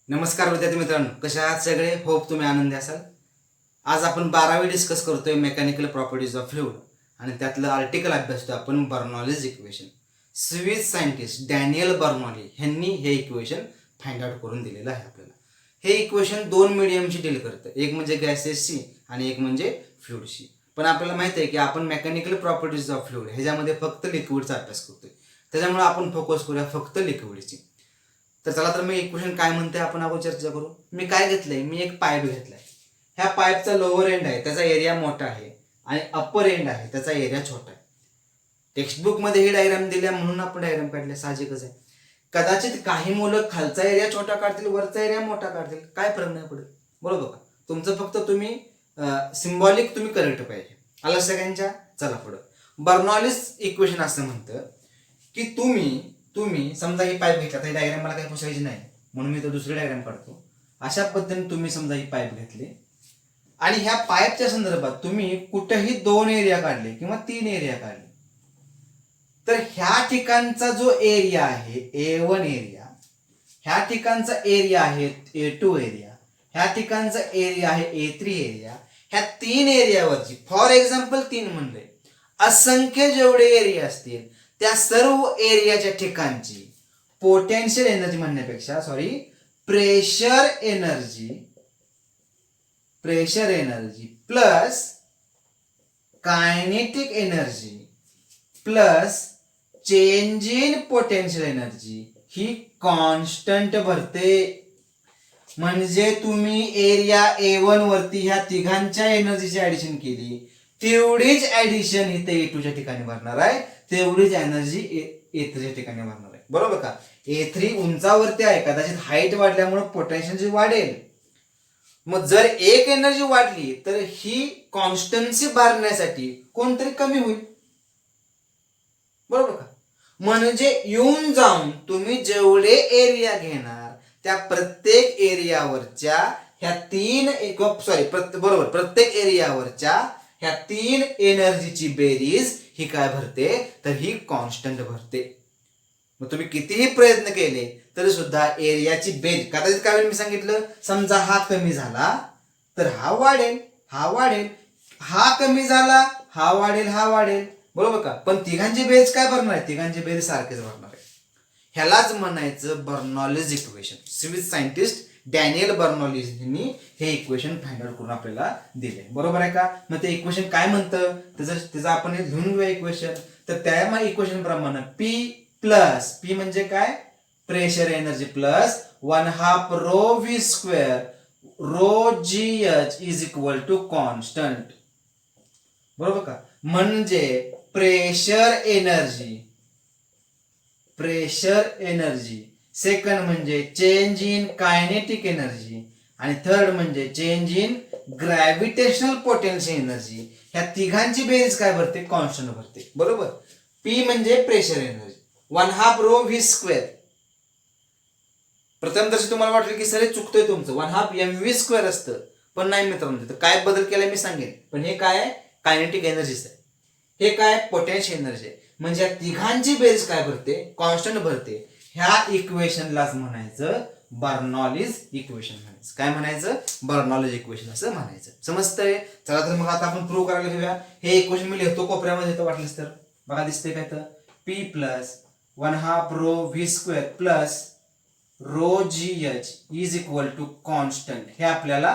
नमस्कार विद्यार्थी मित्रांनो, कशा आहात सगळे? होप तुम्ही आनंदी असाल. आज आपण 12वी डिस्कस करतोय मेकॅनिकल प्रॉपर्टीज ऑफ फ्लुइड आणि त्यातलं आर्टिकल अभ्यासतोय आपण Bernoulli's equation. Swiss scientist Daniel बर्नॉली यांनी हे इक्वेशन फाइंड आउट करून दिलेलं आहे आपल्याला. हे इक्वेशन दोन मिडियमशी डील करतं, एक म्हणजे गॅसेसशी आणि एक म्हणजे फ्लुइडशी. पण आपल्याला माहिती आहे की आपण मेकॅनिकल प्रॉपर्टीज ऑफ फ्लुइड ह्याच्यामध्ये फक्त लिक्विडचा अभ्यास करतोय, त्याच्यामुळे आपण फोकस करूया फक्त लिक्विडची. तर चला तर मी इक्वेशन काय म्हणते आपण अगोदर चर्चा करू. मी काय घेतलंय, मी एक पाईप घेतलाय. ह्या पाईपचा लोअर एंड आहे त्याचा एरिया मोठा आहे आणि अप्पर एंड आहे त्याचा एरिया छोटा आहे. टेक्स्टबुक मध्ये ही डायग्राम दिल्या म्हणून आपण डायग्राम काढल्या, साहजिकच आहे. कदाचित काही मुलं खालचा एरिया छोटा काढतील, वरचा एरिया मोठा काढतील, काय फरक नाही पडत, बरोबर का? तुमचं फक्त तुम्ही सिम्बॉलिक तुम्ही करेक्ट पाहिजे. आला सगळ्यांच्या? चला पुढं. बर्नॉलीज इक्वेशन असं म्हणतं की तुम्ही तुम्ही समजा ही पाईप घेतला, तर डायग्राम मला काही पुसायची नाही म्हणून मी तो दुसरी डायग्राम काढतो. अशा पद्धतीने तुम्ही समजा ही पाईप घेतली आणि ह्या पाईपच्या संदर्भात तुम्ही कुठेही दोन एरिया काढले किंवा तीन एरिया काढले, तर ह्या ठिकाणचा जो एरिया आहे A1 एरिया, ह्या ठिकाणचा एरिया आहे A2 एरिया, ह्या ठिकाणचा एरिया आहे A3 एरिया, ह्या तीन एरियावरची, फॉर एक्झाम्पल तीन म्हणले, असंख्य जेवढे एरिया असतील त्या सर्व एरियाच्या ठिकाणची पोटेन्शियल एनर्जी म्हणण्यापेक्षा pressure energy plus kinetic energy plus change in potential energy he constant भरते. म्हणजे तुम्ही एरिया A1 वरती ह्या तिघांच्या एनर्जीची ऍडिशन केली, तेवढीच ऍडिशन इथे A2 च्या ठिकाणी भरणार आहे, तेवढीच एनर्जी A3 च्या ठिकाणी भरणार आहे, बरोबर का? A3 उंचावरती आहे, कदाचित हाईट वाढल्यामुळे पोटेन्शियल वाढेल. मग जर एक एनर्जी वाढली तर ही कॉन्स्टन्सी भरण्यासाठी कोणतरी कमी होईल, बरोबर का? म्हणजे येऊन जाऊन तुम्ही जेवढे एरिया घेणार त्या प्रत्येक एरियावरच्या ह्या तीन प्रत्येक एरियावरच्या ह्या तीन एनर्जीची बेरीज ही काय भरते, तर ही कॉन्स्टंट भरते. मग तुम्ही कितीही प्रयत्न केले तरी सुद्धा एरियाची बेरीज, कदाचित काय मी सांगितलं, समजा हा कमी झाला तर हा वाढेल, हा वाढेल, हा कमी झाला हा वाढेल, हा वाढेल, बरोबर का? पण तिघांची बेरीज काय भरणार आहे? तिघांची बेरीज सारखेच भरणार आहे. ह्यालाच म्हणायचं Bernoulli's equation. Swiss scientist Daniel Bernoulli's यांनी हे इक्वेशन फाइंड आउट करून आपल्याला दिले, बरोबर आहे का? मग ते इक्वेशन काय म्हणतं त्याचं आपण लिहून घेऊया इक्वेशन. तर त्या इक्वेशन प्रमाणे पी म्हणजे काय? Pressure energy plus 1/2 rho V square rho G H is equal to constant, बरोबर का? म्हणजे प्रेशर एनर्जी, सेकंड म्हणजे चेंज इन कायनेटिक एनर्जी आणि थर्ड म्हणजे change in gravitational potential energy. ह्या तिघांची बेरीज काय भरते? कॉन्स्टंट भरते, बरोबर? पी म्हणजे pressure energy 1/2 rho V square. प्रथम तसे तुम्हाला वाटलं की सर चुकतोय तुमचं, 1/2 mv स्क्वेअर असतं, पण नाही मित्रांनो, काय बदल केलाय मी सांगेन. पण हे काय आहे? कायनेटिक एनर्जीच आहे. हे काय? पोटेन्शियल एनर्जी आहे. म्हणजे या तिघांची बेरीज काय भरते? कॉन्स्टंट भरते. ह्या इक्वेशनलाच म्हणायचं बर्नॉलीज इक्वेशन म्हणायचं. काय म्हणायचं? बर्नॉलीज इक्वेशन असं म्हणायचं. समजतंय? चला तर मग आता आपण प्रूव्ह करायला घेऊया. हे इक्वेशन मी लिहितो कोपऱ्यामध्ये, येतो वाटलंच तर. बघा दिसतंय काय? तर P plus 1/2 rho V square plus rho G H is equal to constant, हे आपल्याला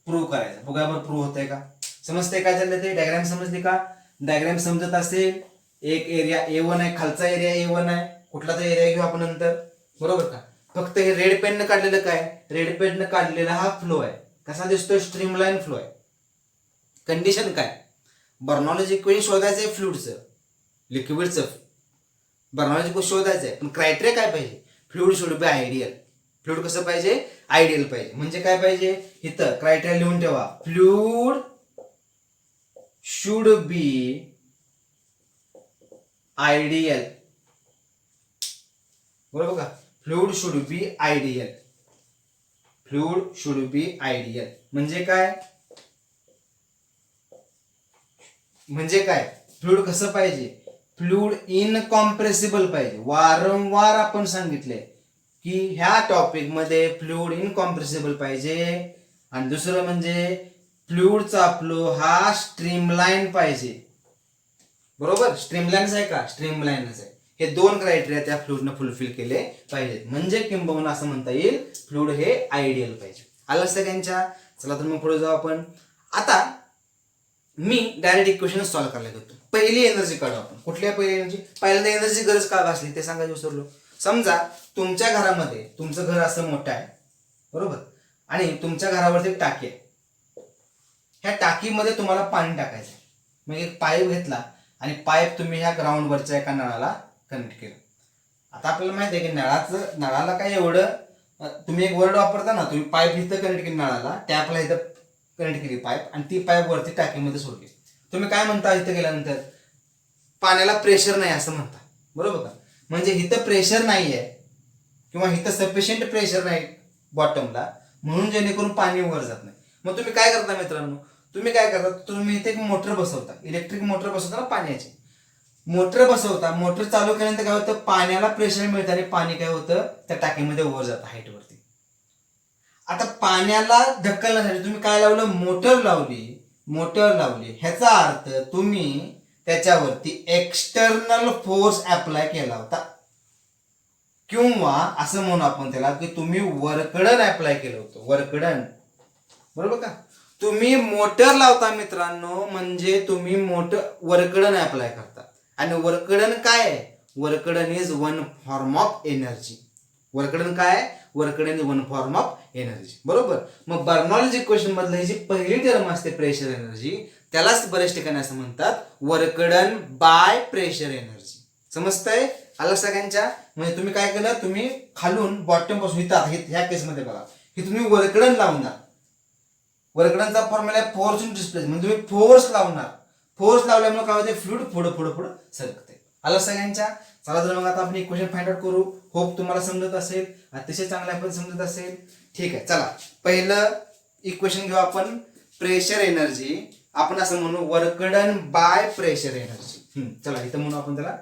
प्रूव्ह करायचं. बघा बरं प्रूव्ह होतंय का? समजतंय काय झालं ते? डायग्राम समजली का? डायग्राम समजत असेल, एक एरिया A1 आहे, खालचा एरिया A1 आहे, कुठला तर एरिया घेऊ आपण नंतर, बरोबर का? फक्त हे रेड पेन न काढलेलं काय? रेड पेन न काढलेला हा फ्लो आहे. कसा दिसतोय? स्ट्रीमलाईन फ्लो आहे. कंडिशन काय? बर्नॉलीज इक्वेशन शोधायचंय फ्लुइडचं, लिक्विडचं बर्नॉलीज इक्वेशन शोधायचंय, पण क्रायटेरिया काय पाहिजे? Fluid should be ideal. Fluid कसं पाहिजे? आयडियल पाहिजे. म्हणजे काय पाहिजे? इथं क्रायटेरिया लिहून ठेवा, फ्लुइड शुड बी आयडियल, बरोबर का? Fluid should be ideal. Fluid should be ideal म्हणजे काय? फ्लुइड कसं पाहिजे? फ्लुइड इनकॉम्प्रेसिबल पाहिजे. वारंवार आपण सांगितले की ह्या टॉपिकमध्ये फ्लुइड इनकॉम्प्रेसिबल पाहिजे, आणि दुसरं म्हणजे फ्लुइडचा फ्लो हा स्ट्रीमलाईन पाहिजे. बरोबर, स्ट्रीमलाईनच आहे का, स्ट्रीमलाईनच आहे. हे दोन क्रायटेरिया त्या फ्लुइडनं फुलफिल केले पाहिजेत, म्हणजे किंबहुना असं म्हणता येईल फ्लुइड हे आयडियल पाहिजे. आलं सगळ्यांच्या. चला तर मग पुढे जाऊ आपण. आता मी डायरेक्ट इक्वेशन सॉल्व्ह करायला घेतो. पहिली एनर्जी काढू आपण. कुठल्या पहिली एनर्जी? पहिल्यांदा एनर्जी गरज का भासली ते सांगायचं विसरलो. समजा तुमच्या घरामध्ये, तुमचं घर असं मोठं आहे बरोबर, आणि तुमच्या घरावरती एक टाकी आहे. ह्या टाकीमध्ये तुम्हाला पाणी टाकायचं आहे. मग एक पाईप घेतला आणि पाईप तुम्ही ह्या ग्राउंडवरच्या एका नळाला कनेक्ट केलं. आता आपल्याला माहिती आहे की नळाला काय एवढं, तुम्ही एक वर्ड वापरता ना, तुम्ही पाईप इथं कनेक्ट केली नळाला, टॅपला इथं कनेक्ट केली पाईप, आणि ती पाईप वरती टाकीमध्ये सोडली. तुम्ही काय म्हणता इथं गेल्यानंतर? पाण्याला प्रेशर नाही असं म्हणता, बरोबर का? म्हणजे इथं प्रेशर नाही आहे किंवा इथं सफिशियंट प्रेशर नाही बॉटमला, म्हणून जेणेकरून पाणी वर जात नाही. मग तुम्ही काय करता मित्रांनो? तुम्ही काय करता, तुम्ही इथे एक मोटर बसवता, इलेक्ट्रिक मोटर बसवता ना पाण्याची. मोटर बसवता, मोटर चालू केल्यानंतर काय होतं, पाण्याला प्रेशर मिळतं आणि पाणी काय होतं, त्या टाकीमध्ये वर जातं हाईटवरती. आता पाण्याला ढकलण्यासाठी तुम्ही काय लावलं, मोटर लावली. ह्याचा अर्थ तुम्ही त्याच्यावरती एक्सटर्नल फोर्स अप्लाय केला होता, किंवा असं म्हणू आपण त्याला की तुम्ही वर्कडन अप्लाय केलं होतं, वर्कडन. बरोबर का? तुम्ही मोटर लावता मित्रांनो, म्हणजे तुम्ही वर्कडन अप्लाय करता. आणि वर्कडन काय आहे? Work done is one form of energy. Work done काय? Work done is one form of energy. बरोबर. मग बर्नॉलिस इक्वेशन मधलं ही जी पहिली टर्म असते प्रेशर एनर्जी, त्यालाच बरेच ठिकाणी असं म्हणतात वर्कडन बाय प्रेशर एनर्जी. समजतंय? आलं सगळ्यांच्या? म्हणजे तुम्ही काय केलं, तुम्ही खालून बॉटम पासून इथं ह्या केसमध्ये बघा, हे तुम्ही वर्कडन लावणार. वर्कडनचा फॉर्म्युला आहे फोर्स इन डिस्प्लेसमेंट. तुम्ही फोर्स लावणार. फोर्स लावल्यामुळे काय होते, फ्लुइड पुढे सरकते. आलं सगळ्यांच्या? चला तर मग आता आपण इक्वेशन फाइंड आउट करू. होप तुम्हाला समजत असेल, अतिशय चांगल्या पण समजत असेल. ठीक आहे, चला पहिलं इक्वेशन घेऊ आपण. प्रेशर एनर्जी आपण असं म्हणू वर्कडन बाय प्रेशर एनर्जी. चला इथं म्हणू आपण त्याला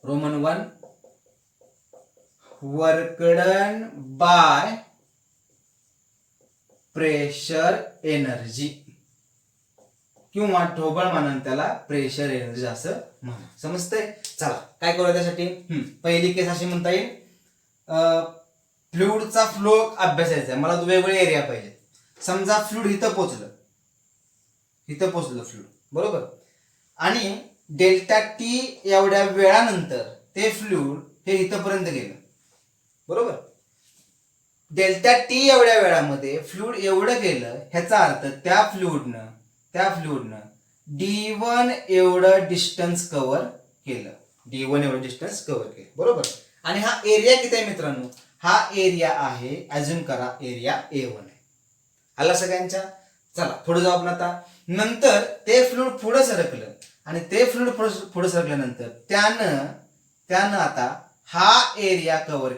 Roman 1 work done by pressure energy, किंवा ढोबळ मानन त्याला प्रेशर एनर्जी असं म्हणा. समजतंय? चला काय करूया त्यासाठी. पहिली केस अशी म्हणता येईल, फ्लुइडचा फ्लो अभ्यासायचा आहे मला. वेगवेगळे एरिया पाहिजे. समजा फ्लुइड इथं पोचलं फ्लुइड, बरोबर, आणि डेल्टा टी एवढ्या वेळानंतर ते फ्लुइड हे इथंपर्यंत गेलं, बरोबर. डेल्टा टी एवढ्या वेळामध्ये फ्लुइड एवढं गेलं, ह्याचा अर्थ त्या फ्लुइडनं D1 एवढं डिस्टन्स कव्हर केलं. बरोबर. आणि हा एरिया किती आहे मित्रांनो? हा एरिया आहे, अज्युम करा एरिया A1 आहे. आला सगळ्यांच्या? चला पुढे जाऊ आपण आता. नंतर ते फ्लुइड पुढे सरकलं, आणि ते फ्लुइड पुढे सरकल्यानंतर त्यानं आता हा एरिया कव्हर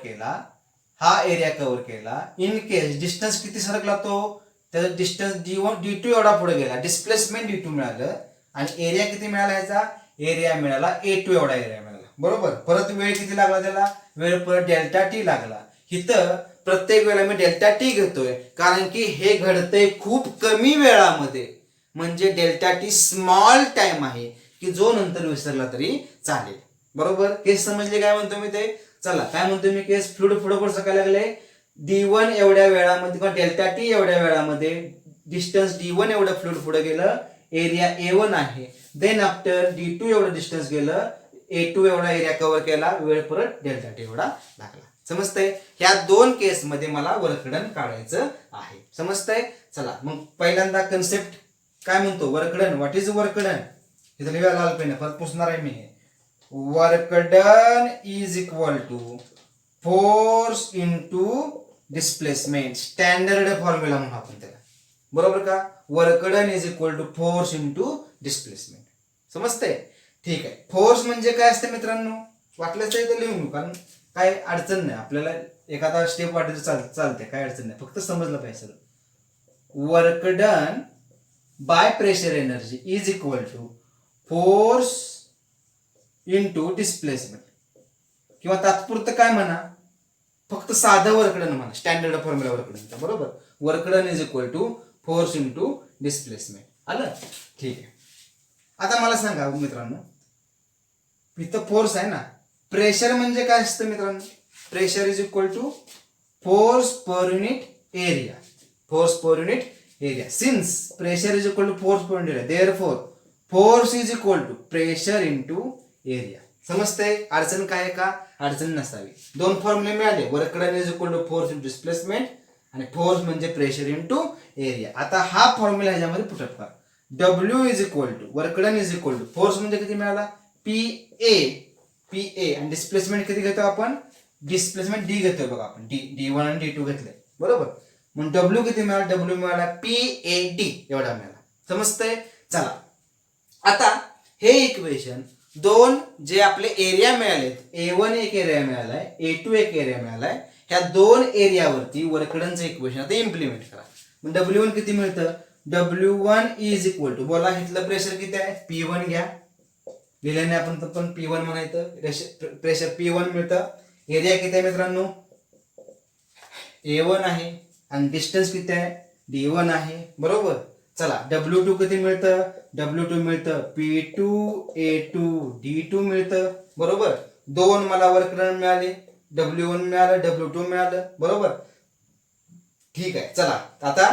केला. इन केस डिस्टन्स किती सरकला तो? त्याचा डिस्टन्स D2 एवढा पुढे गेला, डिस्प्लेसमेंट D2 मिळालं, आणि एरिया किती मिळाला ह्याचा? एरिया मिळाला A2 एवढा एरिया मिळाला. बरोबर. परत वेळ किती लागला त्याला? वेळ परत डेल्टा टी लागला. इथं प्रत्येक वेळेला मी डेल्टा टी घेतोय, कारण की हे घडतंय खूप कमी वेळामध्ये, म्हणजे डेल्टा टी स्मॉल टाइम आहे की जो नंतर विसरला तरी चालेल. बरोबर. केस समजले काय म्हणतो मी ते? चला काय म्हणतो मी, केस फ्लुइड पुढे सरकायला लागले. D1 एवढ्या वेळामध्ये किंवा डेल्टा टी एवढ्या वेळामध्ये डिस्टन्स D1 एवढं फ्लुइड पुढे गेलं, एरिया A1 आहे. देन आफ्टर D2 एवढं डिस्टन्स गेलं, A2 एवढा एरिया कव्हर केला, वेळ परत डेल्टा टी एवढा लागला. समजतंय? ह्या दोन केस मध्ये मला वर्कडन काढायचं आहे. समजतंय? चला मग पहिल्यांदा कन्सेप्ट काय म्हणतो, वर्कडन. What is work done? इथं लिहायला लाल पेन परत पुसणार आहे मी. Work done is equal to force into displacement. Standard formula म्हणून आपण त्याला. बरोबर का? Work done is equal to force into displacement. समजतंय? ठीक आहे. फोर्स म्हणजे काय असतं मित्रांनो? वाटलंच तर लिहून घेऊ, कारण काय अडचण नाही आपल्याला. एखादा स्टेप वाटलं चालते, काय अडचण नाही, फक्त समजलं पाहिजे. Work done by pressure energy is equal to force into displacement, किंवा तात्पुरतं काय म्हणा, फक्त साधं वर्कडन म्हणा, स्टँडर्ड फॉर्म्युला वर्कडनचा, बरोबर. Work done is equal to force into displacement. आलं? ठीक आहे. आता मला सांगा मित्रांनो, इथं फोर्स आहे ना, प्रेशर म्हणजे काय असतं मित्रांनो? Pressure is equal to force per unit area. Force per unit area. Since pressure is equal to force per unit area, therefore force is equal to pressure into area. समजतंय? अडचण काय आहे का? अडचण नसावी. दोन फॉर्म्युले मिळाले, work done is equal to force into displacement आणि फोर्स म्हणजे प्रेशर इंटू एरिया. आता हा फॉर्म्युला ह्याच्यामध्ये पुटअप करा. W is equal to work done is equal to force म्हणजे किती मिळाला? पी ए आणि डिस्प्लेसमेंट किती घेतो आपण? डिस्प्लेसमेंट डी घेतोय बघा आपण, D1 आणि D2 घेतलंय, बरोबर. मग डब्ल्यू किती मिळाला? डब्ल्यू मिळाला PAD एवढा मिळाला. समजतंय? चला आता हे इक्वेशन दोन जे आपले एरिया मिळालेत, A1 एक एरिया मिळालाय, A2 एक एरिया मिळालाय, ह्या दोन एरियावरती वर्कडनचं इक्वेशन आता इम्प्लिमेंट करा. मग W1 किती मिळतं? W1 इज इक्वल टू, बोला इथलं प्रेशर किती आहे? P1 घ्या, लिहिल्याने आपण पण P1 म्हणायचं. प्रेशर P1 मिळतं. एरिया किती आहे मित्रांनो? A1 आहे आणि डिस्टन्स किती आहे? D1 आहे, बरोबर. चला W2 किती मिळतं? W2 मिळतं P2A2 D2 मिळतं, बरोबर. दोन मला वर्क डन मिळाले, W1 मिळालं, W2 मिळालं, बरोबर. ठीक आहे. चला आता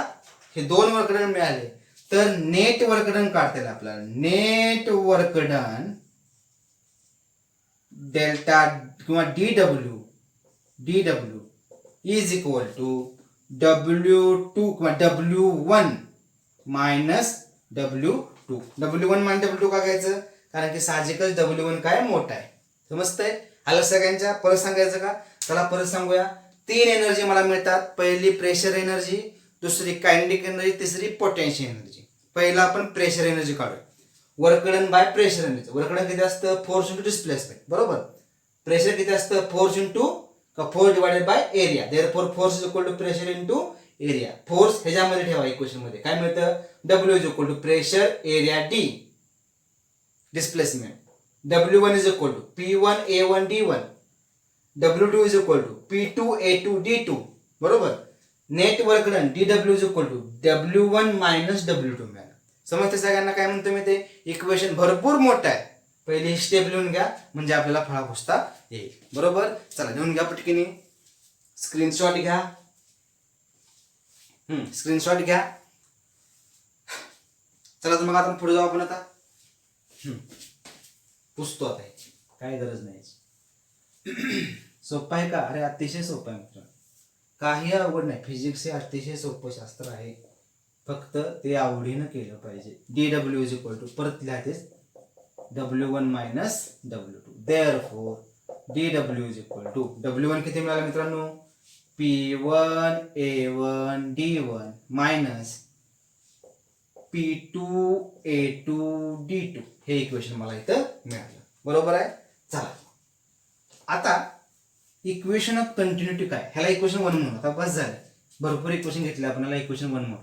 हे दोन वर्क डन मिळाले, तर नेट वर्क डन काढता येईल आपल्याला. नेट वर्क डन डेल्टा किंवा DW is equal to W2 किंवा W1 minus W2. W1 minus W2 का घ्यायचं? कारण की साहजिकच W1 काय मोठा आहे. समजतंय? आलं सगळ्यांच्या? परत सांगायचं का? चला परत सांगूया. तीन एनर्जी मला मिळतात. पहिली प्रेशर एनर्जी, दुसरी कायनेटिक एनर्जी, तिसरी पोटेन्शियल एनर्जी. पहिला आपण प्रेशर एनर्जी काढूया. Work done by pressure energy. Work done किती असतं? फोर्स इंटू डिस्प्लेसमेंट, बरोबर. प्रेशर किती असतं? Force into force divided by area. Therefore force is equal to pressure into area. Force ह्याच्यामध्ये ठेवा इक्वेशन मध्ये. काय मिळतं? W is equal to pressure area D displacement. W1 is equal to P1A1 D1. W2 is equal to P2A2 D2, बरोबर. Net work done DW is equal to W1 minus W2 मिळालं. समजते सगळ्यांना काय म्हणतो मी? ते इक्वेशन भरपूर मोठं आहे. पहिली स्टेप लिहून घ्या म्हणजे आपल्याला फळा पुसता येईल, बरोबर. चला लिहून घ्या पटकीने, स्क्रीनशॉट घ्या. स्क्रीनशॉट घ्या. चला तर मग आता पुढे जाऊ आपण. आता पुसतो आता, काय गरज नाही. सोपं आहे का? अरे अतिशय सोपं आहे मित्र, काही अवघड नाही. फिजिक्स हे अतिशय सोपं शास्त्र आहे, फक्त ते आवडीनं केलं पाहिजे. DW इज इक्वल टू, परत लिहायचेच, W1 minus W2. Therefore DW is equal to W1 किती मिळालं मित्रांनो? P1A1 D1 minus P2A2 D2. हे इक्वेशन मला इथं मिळालं, बरोबर आहे. चला आता इक्वेशन ऑफ कंटिन्युटी काय? ह्याला इक्वेशन 1 म्हणू. आता बस झालं, भरपूर इक्वेशन घेतले आपण, इक्वेशन 1 म्हणू.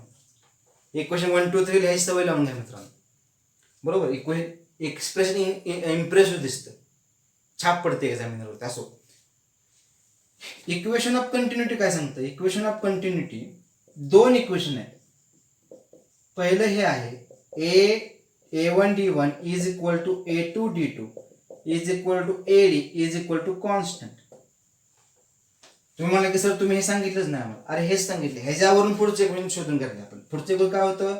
इक्वेशन 1 2 3 लिहायची सवय लावून घ्या मित्रांनो, बरोबर. एक्सप्रेशन इम्प्रेसिव्ह दिसतं, छाप पडते एक्झामिनरवरती. असो, इक्वेशन ऑफ कंटिन्युटी काय सांगतं? इक्वेशन ऑफ कंटिन्युटी दोन इक्वेशन आहेत. पहिलं हे आहे A1 D1 is equal to A2 D2 is equal to AD is equal to constant. तुम्ही म्हणलं की सर तुम्ही हे सांगितलंच नाही आम्हाला. अरे हेच सांगितले, ह्याच्यावरून पुढचे इक्वेशन शोधून काढले आपण. पुढचे इक्वेशन काय होतं?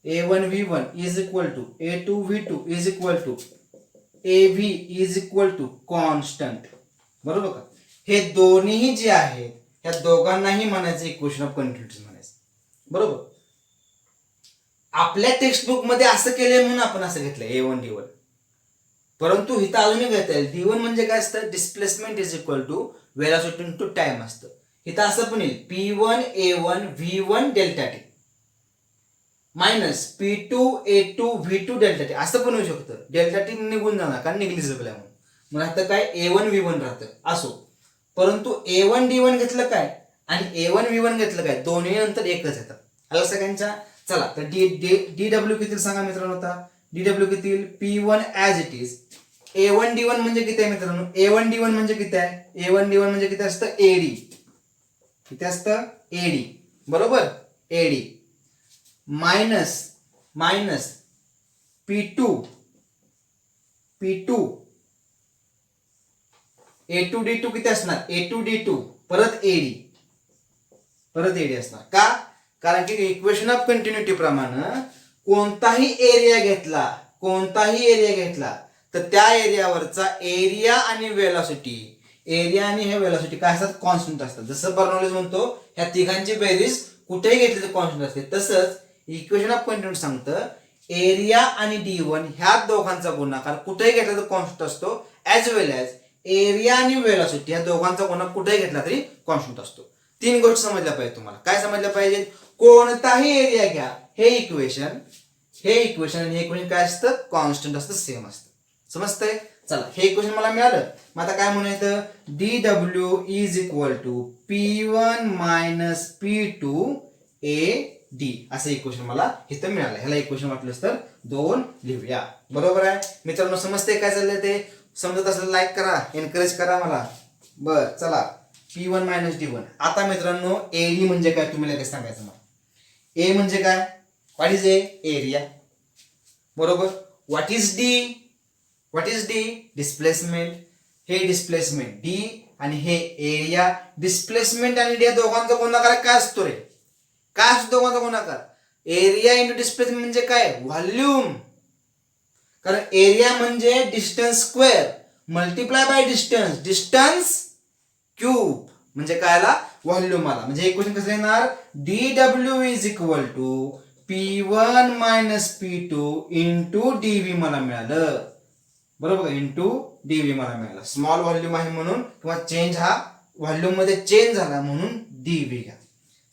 A1 V1 is equal to A2 V2 is equal to AV is equal to constant, बरोबर का? हे दोन्ही जे आहेत ह्या दोघांनाही म्हणायचं इक्वेशन ऑफ कंटिन्युटी म्हणायचं, बरोबर. आपल्या टेक्स्टबुक मध्ये असं केलंय म्हणून आपण असं घेतलंय A1 D1, परंतु इथं अजूनही घेता येईल. D1 म्हणजे काय असतं? Displacement is equal to velocity into time असतं. इथं असं पण येईल P1A1 V1 delta T minus P2A2 V2 delta T, असं पण होऊ शकतं. डेल्टा टी निघून जाणार कारण निग्लिजिबल आहे म्हणून. मग आता काय A1 V1 राहतं. असो, परंतु A1 D1 घेतलं काय आणि A1 V1 घेतलं काय, दोन्ही नंतर एकच येतात. आलं सगळ्यांच्या? चला तर DW किती सांगा मित्रांनो. आता DW किती? P1 as it is. A1 D1 म्हणजे किती आहे मित्रांनो? A1 D1 म्हणजे किती आहे? A1 D1 म्हणजे किती असतं? AD किती असतं एडी, बरोबर, eddy minus minus P2 A2D2 किती असणार A2D2 परत एडी असणार का, कारण की इक्वेशन ऑफ कंटिन्युटी प्रमाणे कोणताही एरिया घेतला तर त्या एरियावरचा एरिया आणि वेलॉसिटी काय असतात कॉन्स्टंट असतात. जसं बर्नौलीज म्हणतो ह्या तिघांची बेरीज कुठेही घेतली तर कॉन्स्टंट असते, तसंच इक्वेशन ऑफ कंटिन्युटी सांगतं एरिया आणि D1 ह्या दोघांचा गुणाकार कुठेही घेतला तर कॉन्स्टंट असतो, ॲज वेल ॲज एरिया आणि वेलॉसिटी ह्या दोघांचा गुणाकार कुठेही घेतला तरी कॉन्स्टंट असतो. 3 गोष्टी समजल्या पाहिजे तुम्हाला. काय समजल्या पाहिजे, कोणताही एरिया घ्या, हे इक्वेशन आणि हे इक्वेशन काय असतं कॉन्स्टंट असतं, सेम असतं. समजतंय. चला हे इक्वेशन मला मिळालं. मग आता काय म्हणायचं, DW is equal to P1 minus P2 AD असं इक्वेशन मला इथं मिळालं. ह्याला इक्वेशन वाटलंच तर 2 लिहूया. बरोबर आहे मित्रांनो. समजते काय चाललंय ते, समजत असेल लाईक करा, एनकरेज करा मला. बर चला P1 मायनस D1. आता मित्रांनो AD म्हणजे काय तुम्ही लगेच सांगायचं मला. ए म्हणजे काय, व्हॉट इज एरिया, बरोबर. What is D displacement. हे डिस्प्लेसमेंट डी आणि हे एरिया. डिस्प्लेसमेंट आणि डी या दोघांचा गुणाकार काय असतो रे, काय असतो दोघांचा गुणाकार, एरिया इंटू डिस्प्लेसमेंट म्हणजे काय व्हॉल्यूम. कारण एरिया म्हणजे distance square multiply by distance cube म्हणजे काय आला व्हॉल्यूम आला. म्हणजे इक्वेशन कसं येणार, DW is equal to P1 minus P2 into DV मला मिळालं, बरोबर, इंटू DV मला मिळालं. स्मॉल व्हॉल्यूम आहे म्हणून किंवा चेंज हा व्हॉल्यूम मध्ये चेंज झाला म्हणून DV घ्या.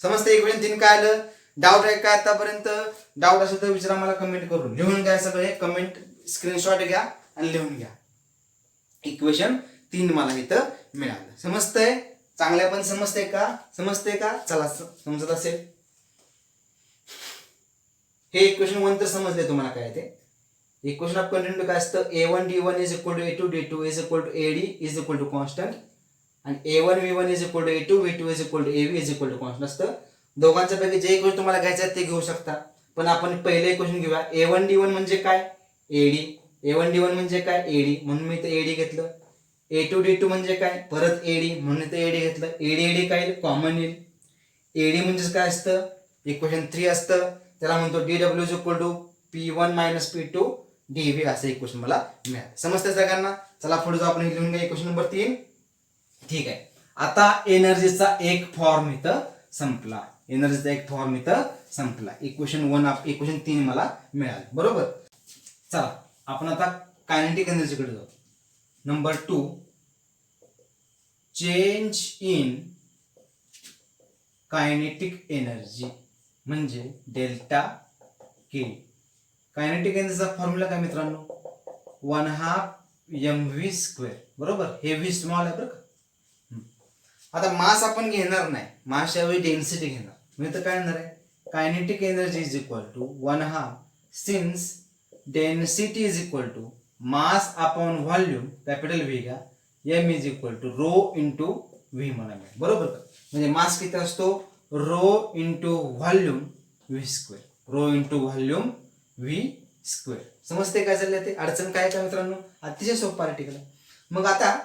समजतं इक्वेशन 3 काय आलं. डाऊट आहे काय आतापर्यंत, डाऊट असेल तर विचारा मला कमेंट करून. लिहून घ्या सगळे, कमेंट स्क्रीनशॉट घ्या आणि लिहून घ्या. इक्वेशन 3 मला इथं मिळालं. समजतंय, चांगल्या पण समजतंय का, चला समजत असेल. हे इक्वेशन 1 तर समजले तुम्हाला काय ते. इक्वेशन ऑफ कंटिन्युटी काय असतं, A1D1 is equal to A2D2 is equal to AD is equal to constant आणि A1V1 is equal to A2V2 is equal to AV is equal to constant असतं. दोघांच्या पैकी जे इक्वेशन तुम्हाला घ्यायचं आहे ते घेऊ शकता, पण आपण पहिले इक्वेशन घेऊया. A1D1 म्हणजे काय AD, A1D1 म्हणजे काय AD म्हणून मी इथे AD घेतलं. A2D2 म्हणजे काय परत AD म्हणून इथे AD घेतलं. AD काय कॉमन येईल. AD म्हणजे काय असतं, इक्वेशन 3 असतं, त्याला म्हणतो DW is equal to P1 minus P2 DV असं इक्वेशन मला मिळालं. समजतं सगळ्यांना. चला पुढे जाऊ, आपण लिहून घ्या इक्वेशन नंबर 3. ठीक आहे. आता एनर्जीचा एक फॉर्म इथं संपला. इक्वेशन 3 मला मिळालं, बरोबर. चला आपण आता कायनेटिक एनर्जीकडे जाऊ. Number 2, change in kinetic energy म्हणजे डेल्टा के. कायनेटिक एनर्जीचा फॉर्म्युला काय मित्रांनो, 1/2 mv², बरोबर. हे v स्मॉल आहे बरं का. आता मास आपण घेणार नाही, मास यावेळी डेन्सिटी घेणार. मी तर काय येणार आहे, kinetic energy is equal to 1/2 since density is equal to mass upon volume capital V घ्या, m is equal to rho into V मला मिळेल, बरोबर का. म्हणजे मास किती असतो, rho into volume V square. समजते काय चाललंय ते, अडचण काय का मित्रांनो, अतिशय सोपा आर्टिकल. मग आता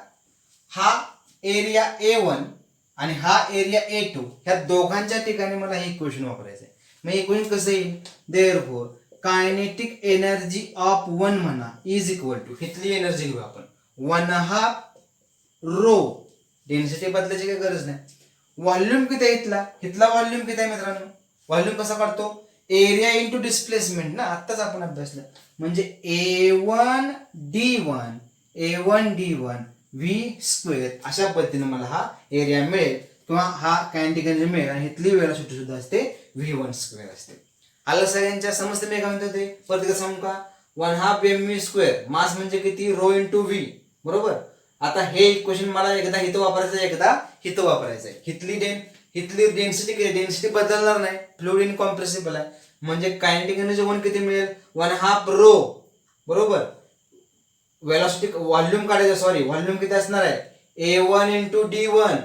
हा एरिया A1 आणि हा एरिया A2 ह्या दोघांच्या ठिकाणी मला हे इक्वेशन वापरायचं आहे. मग इक्वेशन कसं येईल, देअरफॉर कायनेटिक एनर्जी ऑफ 1 म्हणा इज इक्वल टू, इथली एनर्जी घेऊ आपण 1/2 रो, डेन्सिटी बदलायची काही गरज नाही. व्हॉल्यूम किती आहे इथला व्हॉल्यूम किती आहे मित्रांनो, व्हॉल्यूम कसा काढतो, एरिया इंटू डिस्प्लेसमेंट ना, आत्ताच आपण अभ्यासलं. म्हणजे A1D1 v² अशा पद्धतीने मला हा एरिया मिळेल किंवा हा कायनेटिक एनर्जी मिळेल. आणि इथली वेलोसिटी सुद्धा असते v1² असते. आलं सगळ्यांच्या समजते मी काय म्हणतो ते, परत एकदा सांगू का, 1/2 mv², मास म्हणजे किती रो इंटू व्ही, बरोबर. आता हे इक्वेशन मला एकदा इथं वापरायचं आहे, एकदा इथं वापरायचं आहे. इथली डेन्सिटी बदलणार नाही, फ्लुइड इनकॉम्प्रेसिबल आहे. म्हणजे कायनेटिक एनर्जी 1 किती मिळेल, 1/2 रो, बरोबर. वेलोसिटी व्हॉल्यूम काढायचं, व्हॉल्यूम किती असणार आहे A1 into D1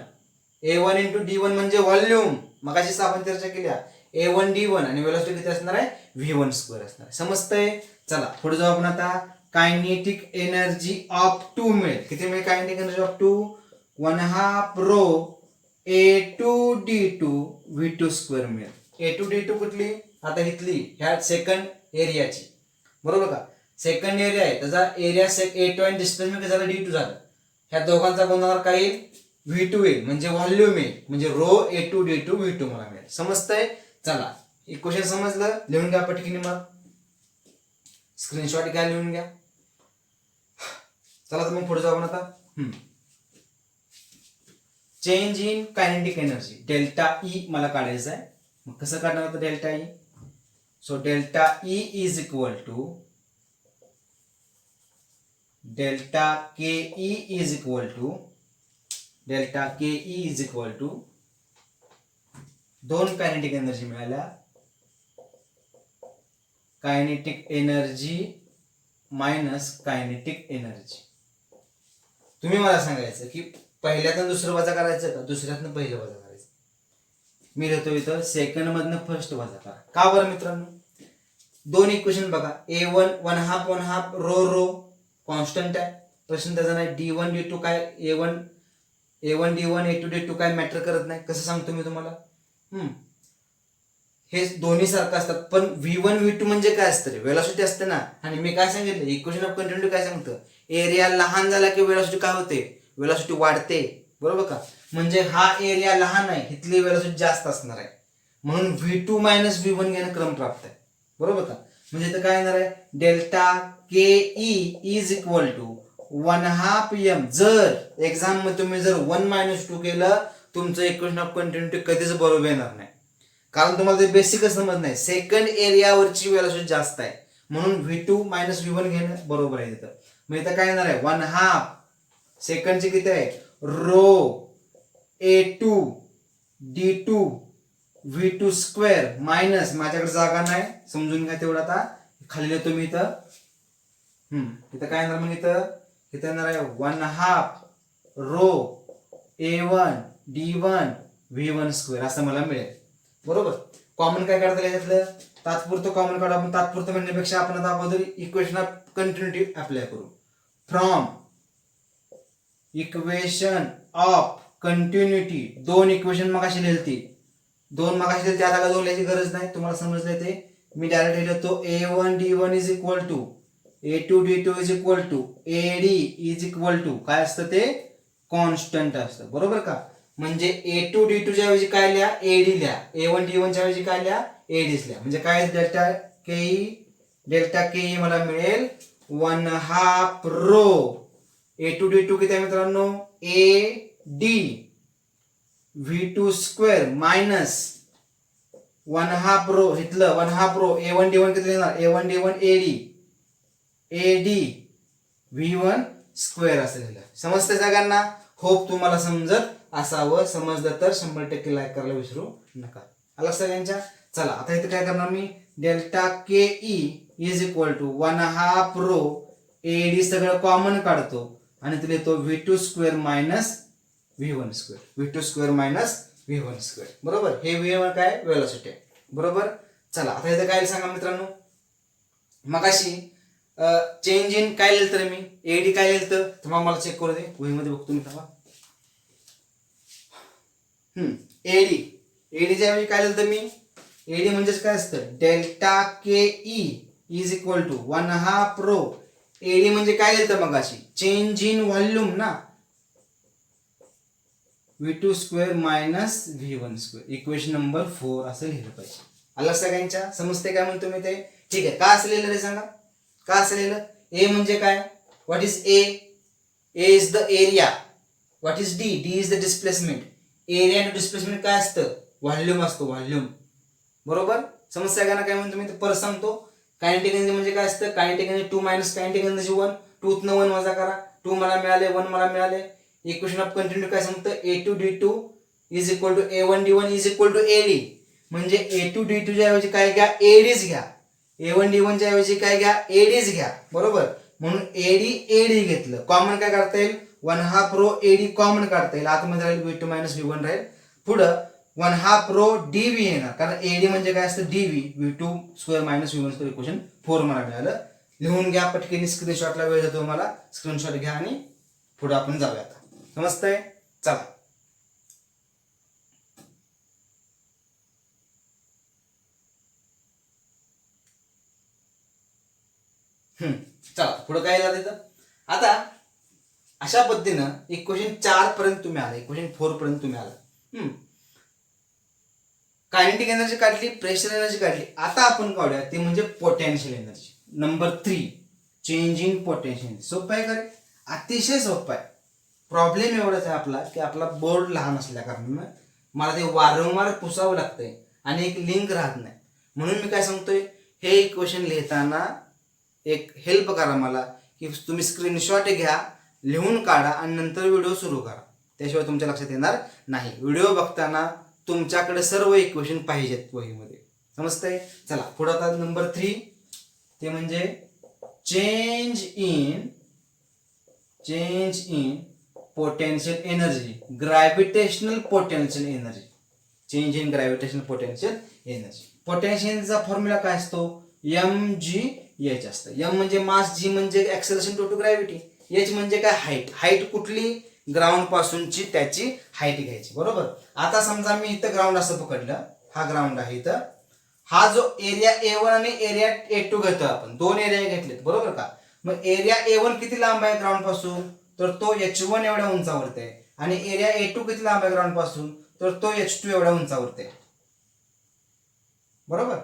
A1 into D1 म्हणजे व्हॉल्यूम, मगाशीच आपण चर्चा केली. A1 D1 आणि वेलोसिटी किती असणार आहे, V1 स्क्वेअर असणार आहे. समजतंय? चला पुढे जाऊ आपण आता. कायनेटिक एनर्जी ऑफ टू मिळेल. किती मिळेल kinetic energy of two? 1/2 rho A2D2 V2 square मिळेल. A2D2 कुठली? आता इथली ह्या सेकंड एरियाची, बरोबर का? सेकंड एरिया आहे, त्याचा एरिया A2 आणि डिस्प्लेसमेंट झालं D2 झालं. ह्या दोघांचा गुणाकार काय येईल? V2 येईल, म्हणजे व्हॉल्यूम येईल, म्हणजे रो A2D2 V2 मला मिळेल. समजतंय? चला इक्वेशन समजलं, लिहून घ्या पटकीने, मग स्क्रीनशॉट घ्या, लिहून घ्या. चला तर मग पुढे जाऊ आता. Change in kinetic energy delta E मला काढायचं आहे. मग कसं काढणार होतं delta E? So delta E is equal to delta K E is equal to दोन कायनेटिक एनर्जी मिळाल्या, kinetic energy minus kinetic energy. तुम्ही मला सांगायचं की पहिल्यातनं दुसरं वजा करायचं का दुसऱ्यातनं पहिलं वजा करायचं? मी लिहितो इथं सेकंड मधनं फर्स्ट वजा करा. का बरं मित्रांनो? दोन इक्वेशन बघा. A1 1/2 रो कॉन्स्टंट आहे, प्रश्न त्याचा नाही. D1 D2 काय, A1 D1 A2 D2 काय मॅटर करत नाही. कसं सांगतो मी तुम्हाला? हे दोन्ही सारखं असतात, पण V1 V2 म्हणजे काय असतं रे? वेलॉसिटी असते ना. आणि मी काय सांगितलं, इक्वेशन ऑफ कंटिन्युटी काय सांगतं? एरिया लहान झाला की वेलॉसिटी काय होते? वेलॉसिटी वाढते, बरोबर का? म्हणजे हा एरिया लहान आहे, इथली वेलॉसिटी जास्त असणार आहे, म्हणून V2 मायनस V1 घेणं क्रमप्राप्त आहे, बरोबर का? म्हणजे इथं काय येणार आहे? Delta K E is equal to 1/2 m. जर एक्झाम मध्ये तुम्ही जर 1-2 केलं, तुमचं इक्वेशन ऑफ कंटिन्युटी कधीच बरोबर येणार नाही, कारण तुम्हाला ते बेसिकच समज नाही. सेकंड एरियावरची वेलॉसिटी जास्त आहे, म्हणून V2 मायनस V1 घेणं बरोबर आहे तिथं. मग इथं काय येणार आहे? 1/2 सेकंडचे किती आहे? Row A2 D2 V2 square minus, माझ्याकडे जागा नाही समजून घ्या तेवढं, आता खाली लिहितो मी इथं. इथं काय येणार मग? इथं येणार आहे 1/2 row A1 D1 V1 square असं मला मिळेल, बरोबर. कॉमन काय काढता याच्यातलं? तात्पुरतं कॉमन काढू आपण. तात्पुरतं म्हणण्यापेक्षा आपण आता अगोदर इक्वेशन ऑफ कंटिन्युटी अप्लाय करू. फ्रॉम इक्वेशन ऑफ कंटिन्युटी दोन इक्वेशन मगाशी लिहिली, आता दोन लिहायची गरज नाही, तुम्हाला समजलं ते. मी डायरेक्ट लिहितो A1 D1 is equal to A2 D2 is equal to AD is equal to काय असतं ते? कॉन्स्टंट असतं, बरोबर का? म्हणजे A2 D2 च्या ऐवजी काय लिहा? AD लिहा. A1 D1 च्या ऐवजी काय लिहा? AD लिहा. म्हणजे काय? डेल्टा के मला मिळेल 1/2 रो A2 D2 किती आहे मित्रांनो? AD V2 square minus 1/2 row, इथलं 1/2 रो A1 D1 किती येणार? A1 D1 AD V1 square असं लिहिलं. समजते सगळ्यांना? होप तुम्हाला समजत असावं. समजलं तर 100% लाईक करायला विसरू नका. आला सगळ्यांच्या? चला आता इथे काय करणार मी? Delta K E is equal to 1/2 rho AD सगळं कॉमन काढतो आणि तिथे लिहितो V2 square minus V1 square. V2 square minus V1 square, बरोबर. हे V1 काय? वेलोसिटी आहे, बरोबर. चला आता इथे काय सांगा मित्रांनो? मगाशी चेंज इन काय लिहिलं तर मी? AD काय लिहिलं तर मग मला चेक करू दे, वहीमध्ये बघतो मी तेव्हा. ADच्या ऐवजी काय लिहिलं तर मी? AD म्हणजेच काय असतं? Delta K E is equal to 1/2 rho. AD म्हणजे काय लिहिलं मगाशी? चेंज इन व्हॉल्यूम ना. V2 square minus V1 square, equation number 4 असं लिहिलं पाहिजे. आला सगळ्यांच्या? समजते काय म्हणतो मी ते? ठीक आहे. का असं लिहिलं रे सांगा? का असं लिहिलं? ए म्हणजे काय? What is a? A is the area. What is D? D is the displacement. Area आणि डिस्प्लेसमेंट काय असतं? व्हॉल्यूम असतो, व्हॉल्यूम, बरोबर. समस्या काय ना काय म्हणतो मी परत सांगतो. कायनेटिक एनर्जी म्हणजे काय असतं? Kinetic energy 2 minus kinetic energy 1. 2 न 1 वजा करा. 2 मला मिळाले, 1 मला मिळाले. इक्वेशन ऑफ कंटिन्युटी काय सांगतं? A2 D2 is equal to A1 D1 is equal to AD. म्हणजे A2 D2 च्या ऐवजी काय घ्या? ADच घ्या. A1 D1 च्या ऐवजी काय घ्या? ADच घ्या, बरोबर. म्हणून AD घेतलं. कॉमन काय करता येईल? 1/2 रो एडी कॉमन काढता येईल, आतमध्ये राहील V2 मायनस V1 राहील, पुढं 1/2 रो डीव्ही येणार, कारण एडी म्हणजे काय असतं DV, V2 square minus V1 square equation 4 मला मिळालं. लिहून घ्या पटकन, स्क्रीनशॉटला वेळ जातो मला, स्क्रीनशॉट घ्या आणि पुढे आपण जाऊया. आता समजतंय? चला. चला पुढे काय येईल तिथं. आता अशा पद्धतीनं इक्वेशन 4 पर्यंत तुम्ही आला, इक्वेशन 4 पर्यंत तुम्ही आला. कायनेटिक एनर्जी काढली, प्रेशर एनर्जी काढली. आता आपण काढूया ते म्हणजे potential energy. Number 3 change in potential. सोपं आहे का रे? अतिशय सोपं आहे. प्रॉब्लेम एवढाच आहे आपला की आपला बोर्ड लहान असल्या कारणानं मला ते वारंवार पुसावं लागतंय आणि एक लिंक राहत नाही. म्हणून मी काय सांगतोय, हे इक्वेशन लिहिताना एक हेल्प करा मला, की तुम्ही स्क्रीनशॉट घ्या, लिहून काढा आणि नंतर व्हिडिओ सुरू करा. त्याशिवाय तुमच्या लक्षात येणार नाही. व्हिडिओ बघताना तुमच्याकडे सर्व इक्वेशन पाहिजेत वहीमध्ये. समजतंय? चला पुढे. आता नंबर 3 ते म्हणजे change in potential energy, gravitational potential energy. Change in gravitational potential energy. पोटेन्शियलचा फॉर्म्युला काय असतो? mgh असतं. m म्हणजे मास, g म्हणजे ऍक्सेलरेशन टू ग्रॅव्हिटी, h म्हणजे काय? हाईट. हाईट कुठली? ग्राउंड पासूनची त्याची हाईट घ्यायची. बरोबर. आता समजा मी इथं ग्राउंड असं पकडलं, हा ग्राउंड आहे इथं, हा जो एरिया A1 आणि एरिया A2 घेतो आपण, 2 एरिया घेतलेत. बरोबर का? मग एरिया A1 किती लांब आहे ग्राउंड पासून? तर तो H1 एवढ्या उंचावरती आहे. आणि एरिया A2 किती लांब आहे ग्राउंड पासून? तर तो H2 एवढ्या उंचावरती आहे. बरोबर.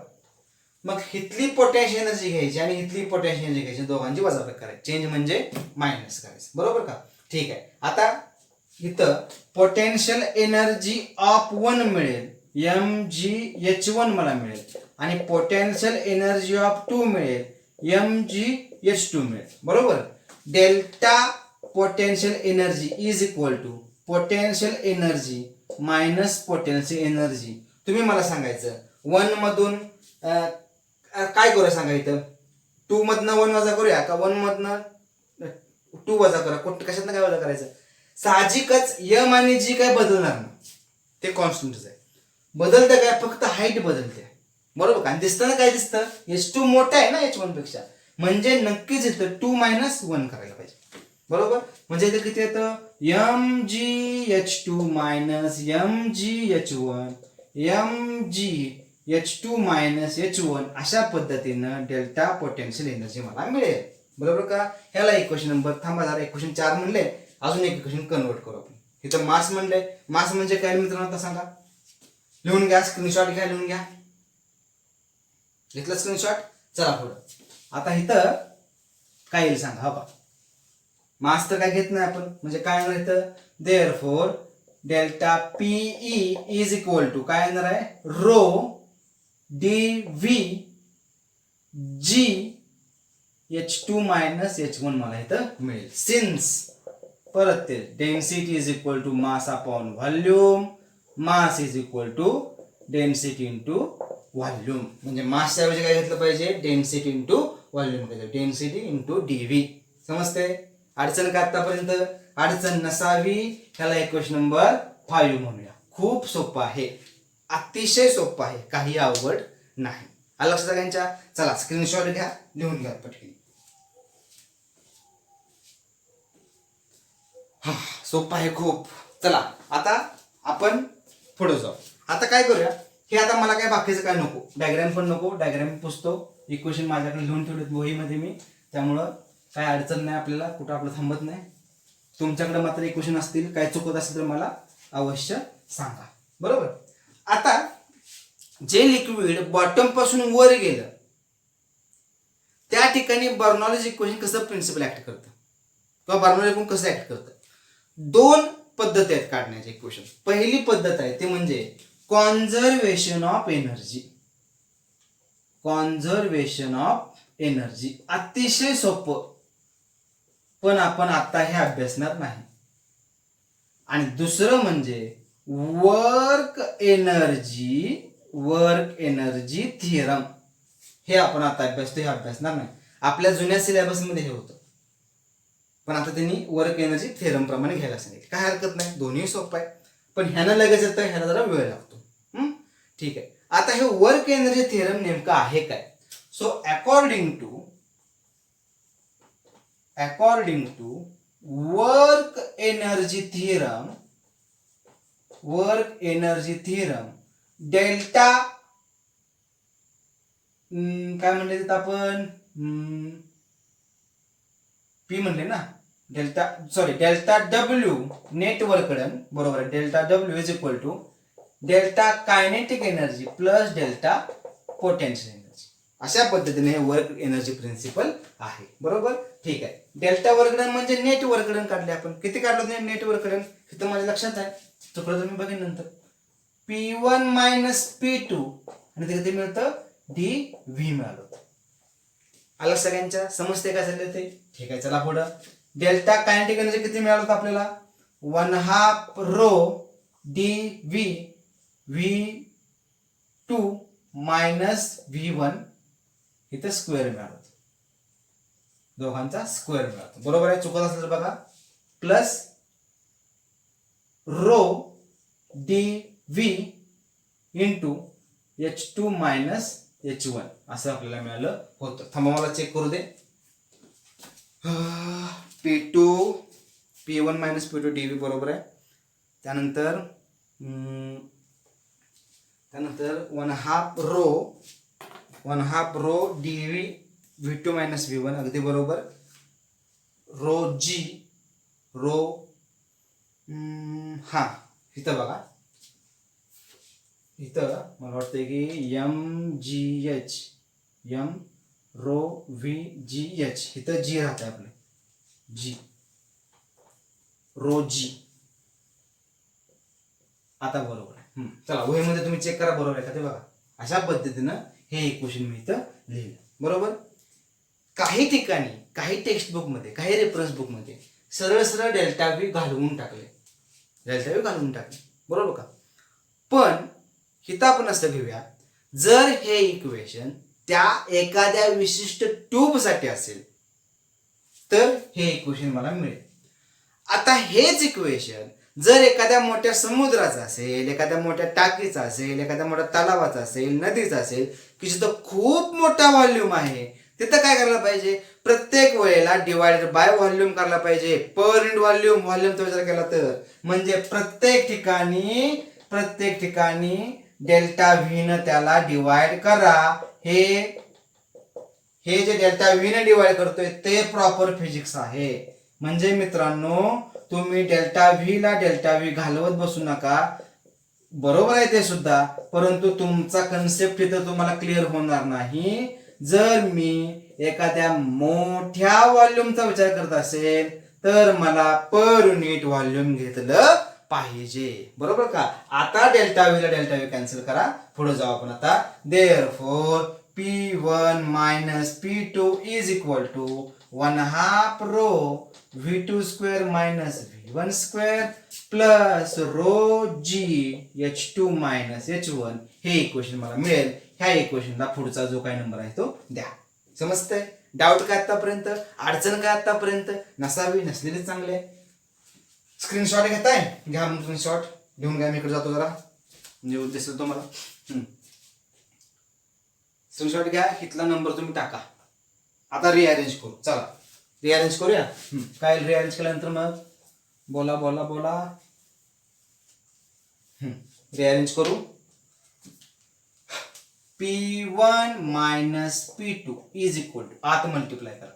मग हिथली पोटॅशियम एनर्जी घ्यायची आणि हिथली पोटॅशियम एनर्जी घ्यायची, दोघांची वजाबाकी करायची. चेंज म्हणजे मायनस करायचं. बरोबर का? ठीक आहे. आता इथं पोटेन्शियल एनर्जी ऑफ 1 मिळेल, mgh1 मला मिळेल, आणि पोटेन्शियल एनर्जी ऑफ 2 मिळेल, mgh2 मिळेल. बरोबर. Delta potential energy is equal to potential energy minus potential energy. तुम्ही मला सांगायचं 1 मधून काय करूया सांगा. इथं 2 मधनं 1 वजा करूया का 1 मधनं 2 वजा करा? कशातनं काय वजा करायचं? साहजिकच m आणि g काय बदलणार ना, ते कॉन्स्टंटच आहे. बदलतं काय? फक्त हाईट बदलते. बरोबर का? दिसताना काय दिसतं? H2 मोठा आहे ना H1 पेक्षा, म्हणजे नक्कीच इथं 2 - 1 करायला पाहिजे. बरोबर. म्हणजे इथं किती येतं? mgh2 minus mgh1, mgh2 minus h1. अशा पद्धतीनं डेल्टा पोटेन्शियल एनर्जी मला मिळेल. बरोबर का? ह्याला इक्वेशन नंबर, थांबा जरा, इक्वेशन 4 म्हणले, अजून एक इक्वेशन कन्वर्ट करू आपण. इथं मास म्हणले. मास म्हणजे काय मित्रांनो आता सांगा? लिहून घ्या, स्क्रीनशॉट घ्या, लिहून घ्या. घेतलं स्क्रीनशॉट? चला पुढं. आता इथं काय येईल सांगा. हा, मास तर काय घेत नाही आपण, म्हणजे काय येणार इथं? Therefore delta PE is equal to काय येणार आहे? Row dv g h2 minus h1 मला इथं मिळेल. सिन्स परत ते density is equal to mass upon volume, mass is equal to density into volume. म्हणजे मासच्या ऐवजी काय घेतलं पाहिजे? डेन्सिटी इंटू व्हॉल्यूम घेतलं, डेन्सिटी इंटू डीव्ही. समजते? अडचण का आतापर्यंत? अडचण नसावी. ह्याला इक्वेशन नंबर 5 म्हणूया. खूप सोपं आहे, अतिशय सोपं आहे, काही अवघड नाही. आलं लक्षात सगळ्यांच्या? चला स्क्रीनशॉट घ्या, लिहून घ्या पटकन. सोपं आहे खूप. चला आता आपण पुढे जाऊ. आता काय करूया, हे आता मला काय बाकीचं काय नको, डायग्राम पण नको, डायग्राम पुसतो. इक्वेशन माझ्याकडे लिहून ठेवलेत वहीमध्ये मी, त्यामुळं काय अडचण नाही आपल्याला, कुठं आपलं थांबत नाही. तुमच्याकडे मात्र इक्वेशन असतील, काय चुकत असेल तर मला अवश्य सांगा. बरोबर. आता जे लिक्विड बॉटम पासून वर गेलं त्या ठिकाणी बर्नॉलीज इक्वेशन कसं प्रिन्सिपल ऍक्ट करतं किंवा बर्नॉली इक्वेशन कसं ऍक्ट करतं? 2 पद्धती आहेत काढण्याचे इक्वेशन. पहिली पद्धत आहे ते म्हणजे conservation of energy. Conservation of energy अतिशय सोपं, पण आपण आता हे अभ्यासणार नाही. आणि दुसरं म्हणजे वर्क एनर्जी थिअरम. हे आपण आता अभ्यासतो, हे अभ्यासणार नाही. आपल्या जुन्या सिलेबस मध्ये हे होतं. पण आता त्यांनी वर्क एनर्जी थेरम प्रमाणे घ्यायला सांगितले. काय हरकत नाही, दोन्ही सोपं आहे. पण ह्यानं लगेच येतं, ह्याला जरा वेळ लागतो. ठीक आहे. आता हे वर्क एनर्जी थेरम नेमकं आहे काय? So according to work energy theorem delta काय म्हणले तिथं आपण पी म्हणले ना, delta W net work done, बरोबर आहे. Delta W is equal to delta kinetic energy plus delta potential energy. अशा पद्धतीने हे वर्क एनर्जी प्रिन्सिपल आहे. बरोबर, ठीक आहे. डेल्टा वर्क डन म्हणजे नेट वर्क डन काढले आपण. किती काढलं नेट वर्क डन? इथं माझ्या लक्षात आहे, चुकलं तर मी बघेन नंतर. P1 मायनस P2 आणि ते किती मिळतं? dV मिळालं होतं. आलं सगळ्यांच्या समजते काय झालं ते? ठीक आहे, चला पुढं. डेल्टा कायनेटिक एनर्जी किती मिळालं होतं आपल्याला? 1/2 rho dV V2 minus V1 इथं स्क्वेअर मिळालं होतं. दोघांचा स्क्वेअर मिळाला. बरोबर आहे, चुकत असेल तर बघा. Plus row dV into H2 minus H1 असं आपल्याला मिळालं होतं. थांबा मला चेक करू दे. P1 मायनस P2 dV बरोबर आहे. त्यानंतर 1/2 row dV V2 minus V1 अगदी बरोबर. रो हा इथं बघा, इथं मला वाटतं की M रो VGH इथं G राहतं आपलं, G रो G. आता बरोबर आहे. चला वहीमध्ये तुम्ही चेक करा बरोबर आहे का ते बघा. अशा पद्धतीनं हे इक्वेशन मी इथं लिहिलं. बरोबर. काही ठिकाणी, काही टेक्स्ट बुक मध्ये, काही रेफरन्स बुक मध्ये सरळ डेल्टा व्ही घालवून टाकले. बरोबर का? पण इथं आपण असं घेऊया, जर हे इक्वेशन त्या एखाद्या विशिष्ट ट्यूब साठी असेल तर हे इक्वेशन मला मिळेल. आता हेच इक्वेशन जर एखाद्या मोठ्या समुद्राचं असेल, एखाद्या मोठ्या टाकीचा असेल, एखाद्या मोठ्या तलावाचा असेल, नदीचा असेल की जिथं खूप मोठा व्हॉल्यूम आहे, तिथं काय करायला पाहिजे? प्रत्येक वेळेला डिवायडेड बाय व्हॉल्यूम करायला पाहिजे. पर युनिट व्हॉल्यूमचा विचार केला तर म्हणजे प्रत्येक ठिकाणी डेल्टा व्ही न त्याला डिवाइड करा. हे जे डेल्टा व्ही ने डिवाइड करतोय ते प्रॉपर फिजिक्स आहे. म्हणजे मित्रांनो, तुम्ही डेल्टा व्ही ला डेल्टा व्ही घालवत बसू नका. बरोबर आहे ते सुद्धा, परंतु तुमचा कन्सेप्ट इथं तुम्हाला क्लिअर होणार नाही. जर मी एखाद्या मोठ्या व्हॉल्यूमचा विचार करत असेल तर मला पर युनिट व्हॉल्यूम घेतलं पाहिजे. बरोबर का? आता डेल्टा व्ही ला डेल्टा व्ही कॅन्सल करा, पुढे जाऊ आपण आता. Therefore P1 minus P2 is equal to 1/2 rho V2 square minus V1 square plus rho G H2 minus H1 हे इक्वेशन मला मिळेल. ह्या इक्वेशनला पुढचा जो काही नंबर आहे तो द्या. समजतंय? डाऊट काय आतापर्यंत? अडचण काय आतापर्यंत? नसावी, नसलेली चांगले. स्क्रीनशॉट घेताय? घ्या मग स्क्रीनशॉट घेऊन घ्या. मी इकडे जातो जरा, म्हणजे दिसतो तुम्हाला. स्क्रीनशॉट घ्या, इथला नंबर तुम्ही टाका. आता रिअरेंज करू. चला रिअरेंज करूया. काय रिअरेंज केल्यानंतर मग बोला. रिअरेंज करू. P1 minus P2 is equal to, आत मल्टिप्लाय करा,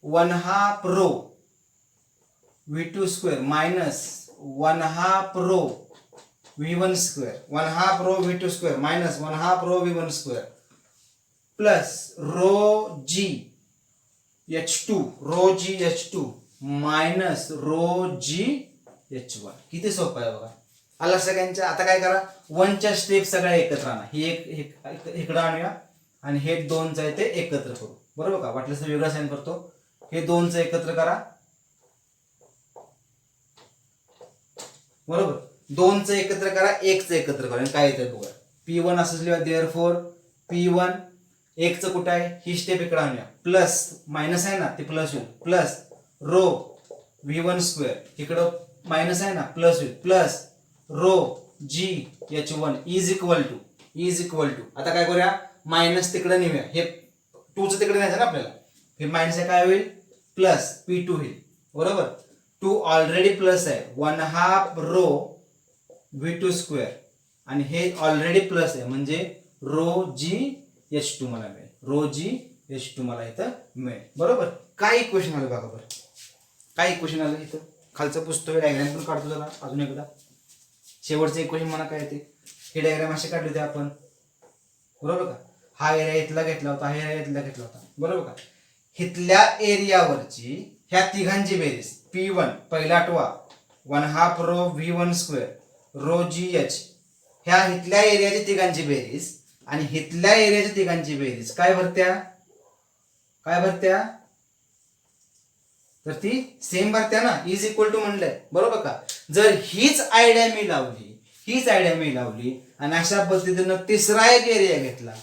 1/2 rho V2 square minus 1/2 rho V1 square, 1/2 rho V2 square minus 1/2 rho V1 square plus rho G H2 minus rho G H1. किती सोपं आहे बघा. आला सगळ्यांच्या. आता काय करा, 1च्या स्टेप सगळ्या एकत्र आणा. ही एक इकडं आणूया आणि हे 2चं आहे ते एकत्र करू. बरोबर का? वाटलं तर वेगळं साइन करतो. हे 2चं एकत्र करा. बरोबर, 2चं एकत्र करा, 1चं एकत्र करा. काय येतं बघा. P1 असंच लिहा. देअरफॉर P1 1चं कुठं आहे? ही स्टेप इकडे आणूया. प्लस मायनस आहे ना, ते प्लस होईल. प्लस रो v1 इकडं मायनस आहे ना प्लस होईल plus rho GH1 is equal to आता काय करूया मायनस तिकडे नेऊया हे 2चं तिकडे न्यायचं ना आपल्याला हे मायनस काय होईल प्लस P2 होईल बरोबर 2 ऑलरेडी प्लस आहे 1/2 रो v2 आणि हे ऑलरेडी प्लस आहे म्हणजे रो GH2 मला मिळेल रो GH2 मला इथं मिळेल बरोबर काय इक्वेशन आलं बघा बरं काय इक्वेशन आलं इथं खालचं पुस्तक डायग्राम पण काढतो जरा अजून एकदा शेवटचं इक्वेशन मला काय येते हे डायग्राम असे काढले होते आपण बरोबर का हा एरिया इथला घेतला होता हा एरिया इथला घेतला होता बरोबर का इथल्या एरियावरची ह्या तिघांची बेरीज P1 पहिला आठवा 1/2 रो v1 रो GH ह्या इथल्या एरियाची तिघांची बेरीज आणि इथल्या एरियाच्या तिघांची बेरीज काय भरत्या तर ती सेम भरत्या ना इज इक्वल टू म्हणलंय बरोबर का जर हीच आयडिया मी लावली आणि अशा पद्धतीनं तिसरा एक एरिया घेतला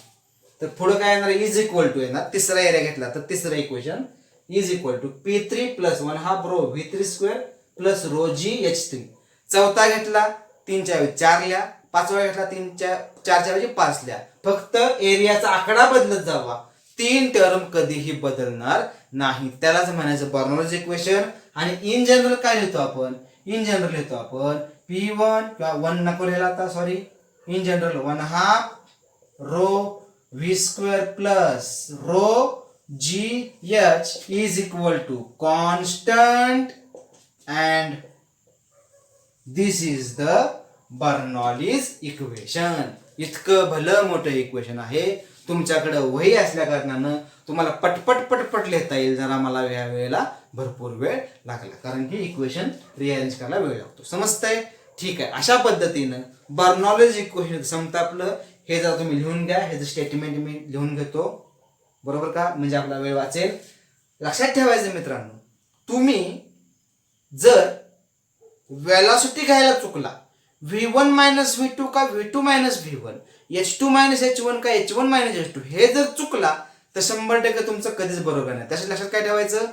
तर पुढे काय येणार इज इक्वल टू येणार तिसरा एरिया घेतला तर तिसरं equation is equal to P3 plus 1/2 rho v3 plus rho GH3 चौथा घेतला 3च्या ऐवजी 4 लिहा पाचवा घेतला 4च्या ऐवजी 5 लिहा फक्त एरियाचा आकडा बदलत जावा 3 टर्म कधीही बदलणार नाही त्यालाच म्हणायचं बर्नॉलीज इक्वेशन आणि इन जनरल काय लिहितो आपण P1 किंवा 1 नको लिहिला आता sorry in general 1/2 rho v2 plus rho GH is equal to constant and this is the Bernoulli's equation इतकं भलं मोठं इक्वेशन आहे तुमच्याकडे वही असल्या कारणानं तुम्हाला पटपट लिहिता येईल जरा मला या वेळेला भरपूर वेळ लागला कारण की इक्वेशन रिअरेंज करायला वेळ लागतो समजतंय ठीक आहे अशा पद्धतीनं बर्नॉलीज इक्वेशन समजा आपलं हे जर तुम्ही लिहून घ्या हे स्टेटमेंट मी लिहून घेतो बरोबर का म्हणजे आपला वेळ वाचेल लक्षात ठेवायचं मित्रांनो तुम्ही जर वेलॉसिटी घ्यायला चुकला v1 मायनस v2 का v2 minus v1 h2 minus h1 का h1 मायनस h2 हे जर चुकला तर 100% तुमचं कधीच बरोबर नाही त्याच्या लक्षात काय ठेवायचं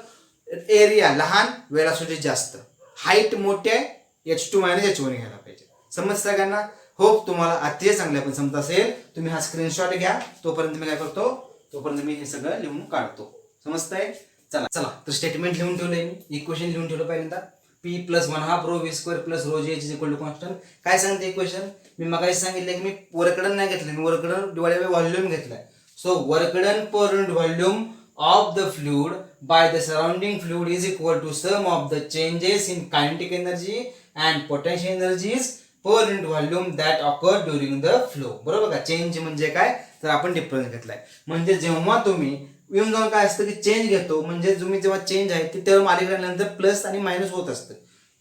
एरिया लहान वेलॉसिटी जास्त हाईट मोठी आहे h2 मायनस h1 घ्यायला पाहिजे समज सगळ्यांना होप तुम्हाला अतिशय चांगल्या पण समजत असेल तुम्ही हा स्क्रीनशॉट घ्या तोपर्यंत मी काय करतो तोपर्यंत मी हे सगळं लिहून काढतो समजतंय चला तर स्टेटमेंट लिहून ठेवलंय मी इक्वेशन लिहून ठेवलं पहिल्यांदा P plus 1/2 rho v2 plus rho GH is equal to constant काय सांगते इक्वेशन मी मगाशी सांगितलं की मी वर्कडन नाही घेतलं मी वर्कडन डिवाइडेड बाय व्हॉल्यूम घेतलाय so work done per unit volume of the fluid by the surrounding fluid is equal to sum of the changes in kinetic energy and potential energies per unit volume that occur during the flow बरोबर का change म्हणजे काय तर आपण difference घेतलाय म्हणजे जेव्हा तुम्ही येऊन जाऊन काय असतं की चेंज घेतो म्हणजे तुम्ही जेव्हा चेंज आहे ती टर्म आली गेल्यानंतर प्लस आणि मायनस होत असतं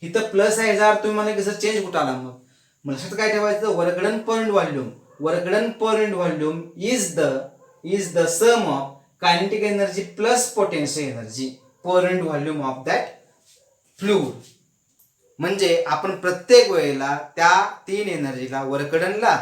इथं प्लस आहे जर तुम्ही मला कसं चेंज कुठं आला मग लक्षात काय ठेवायचं work done per unit volume is the sum of kinetic energy plus potential energy per unit volume of that fluid म्हणजे आपण प्रत्येक वेळेला त्या तीन एनर्जीला वर्कडनला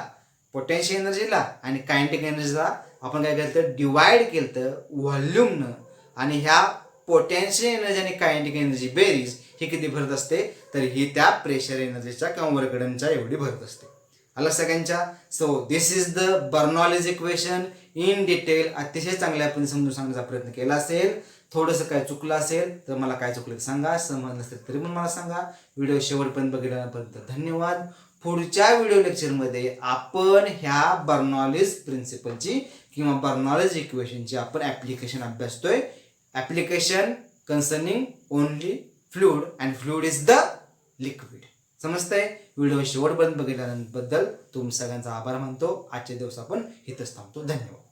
पोटेन्शियल एनर्जीला आणि कायनेटिक एनर्जीला आपण काय केलं डिवाइड केलं व्हॉल्यूमनं आणि ह्या पोटेन्शियल एनर्जी आणि कायनेटिक एनर्जी बेरीज ही किती भरत असते तर ही त्या प्रेशर एनर्जीच्या किंवा वर्कडनच्या एवढी भरत असते आला सगळ्यांच्या so this is the Bernoulli's equation in detail अतिशय चांगल्या आपण समजून सांगण्याचा प्रयत्न केला असेल थोडंसं काय चुकलं असेल तर मला काय चुकलं सांगा समजलं असेल तरी पण मला सांगा व्हिडिओ शेवटपर्यंत बघितल्यापर्यंत धन्यवाद पुढच्या व्हिडिओ लेक्चरमध्ये आपण ह्या बर्नॉलीज प्रिन्सिपलची किंवा बर्नॉलीज इक्वेशनची आपण ॲप्लिकेशन अभ्यासतोय application concerning only fluid and fluid is the liquid समजतंय व्हिडिओ शेवटपर्यंत बघितल्याबद्दल तुम सगळ्यांचा आभार मानतो आजचे दिवस आपण इथंच थांबतो धन्यवाद